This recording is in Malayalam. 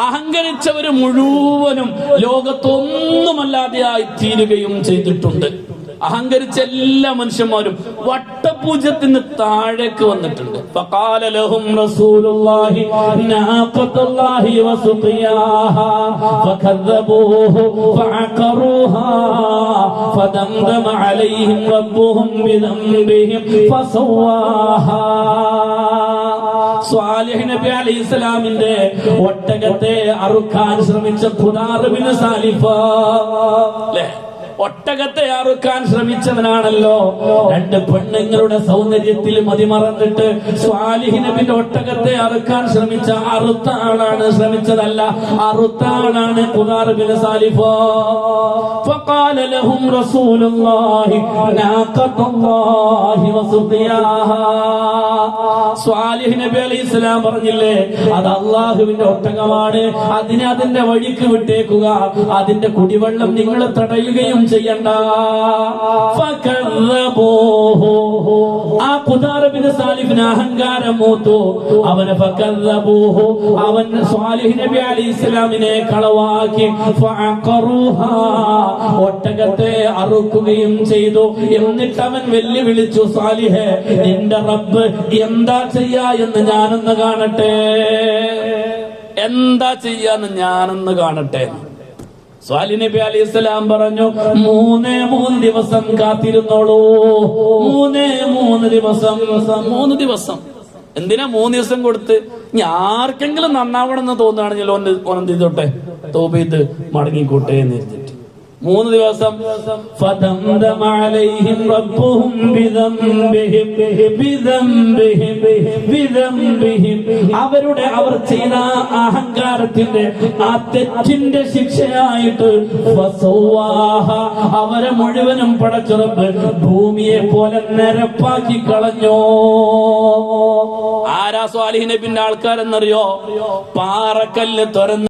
അഹങ്കരിച്ചവര് മുഴുവനും ലോകത്തൊന്നുമല്ലാതെയായി തീരുകയും ചെയ്തിട്ടുണ്ട്. അഹങ്കരിച്ച എല്ലാ മനുഷ്യന്മാരും വട്ടപൂജ്യത്തിന് താഴേക്ക് വന്നിട്ടുണ്ട്. ഫഖാല ലഹും റസൂലുള്ളാഹി നാഖത്തുല്ലാഹി വസുഖിയാഹാ ഫകദ്ദബൂഹു ഫഅഖറൂഹാ ഫദംദമ അലൈഹിം റബ്ബുഹും ബിദംബിഹിം ഫസവ്വാഹാ. സ്വാലിഹ് നബി അലൈഹിസ്സലാമിന്റെ ഒട്ടകത്തെ അറുക്കാൻ ശ്രമിച്ച ഖുദാർ ബിൻ സാലിഫ അല്ലേ, ഒട്ടകത്തെ അറുക്കാൻ ശ്രമിച്ചവനാണല്ലോ. രണ്ട് പെണ്ണുങ്ങളുടെ സൗന്ദര്യത്തിൽ മതിമറന്നിട്ട് സ്വാലിഹ് നബിന്റെ ഒട്ടകത്തെ അറുക്കാൻ ശ്രമിച്ച അറുത്ത ആളാണ്, ശ്രമിച്ചതല്ല അറുത്ത ആളാണ് ഖുദാർ ബിൻ സാലിഫ. ഫഖാല ലഹും റസൂലുള്ളാഹി നാഖത്തുല്ലാഹി വസുഖിയാഹാ. സ്വാലിഹ് നബി അലൈഹിസ്സലാം പറഞ്ഞില്ലേ, അത് അള്ളാഹുവിന്റെ ഒട്ടകമാണ്, അതിനെ അതിന്റെ വഴിക്ക് വിട്ടേക്കുക, അതിന്റെ കുടിവെള്ളം നിങ്ങൾ തടയുകയും ചെയ്യണ്ട. ആ ഖുദാർ ബിൻ സാലിഫിന് അഹങ്കാരം മൂത്തു. അവന് ഫകദ്ദബൂഹു, അവൻ സ്വാലിഹ് നബി അലൈഹിസ്സലാമിനെ കളവാക്കി. ഫഅഖറൂഹാ, ഒട്ടകത്തെ അറുക്കുകയും ചെയ്തു. എന്നിട്ട് അവൻ വെല്ലുവിളിച്ചു, സാലിഹേ, നിന്റെ റബ്ബ് എന്താ ചെയ്യാ എന്ന് ഞാനൊന്ന് കാണട്ടെ, എന്താ ചെയ്യാന്ന് ഞാനൊന്ന് കാണട്ടെ. സ്വാലിഹ് നബി അലൈഹിസ്സലാം പറഞ്ഞു, 3 ദിവസം കാത്തിരുന്നോളൂ. 3 ദിവസം. എന്തിനാ 3 ദിവസം കൊടുത്ത്? ഇനി ആർക്കെങ്കിലും നന്നാവണം എന്ന് തോന്നുകയാണെങ്കിൽ ഓനെന്ത് ചെയ്തോട്ടെ, തൗബ ചെയ്ത് മടങ്ങിക്കോട്ടെ എന്ന് എഴുതിട്ട് 3 ദിവസം. ഫദംദമ അലൈഹിം റബ്ബുഹും ബിദംബിഹിം, അവർ ചെയ്ത അഹങ്കാരത്തിന്റെ ആ തെറ്റിന്റെ ശിക്ഷയായിട്ട് ഫസവ്വാഹ, അവരെ മുഴുവനും പടച്ചുറപ്പ് ഭൂമിയെ പോലെ നിരപ്പാക്കി കളഞ്ഞു. ആരാ സ്വാലിഹ് നബിന്റെ ആൾക്കാരെന്നറിയോ? പാറക്കല്ല് തുറന്ന്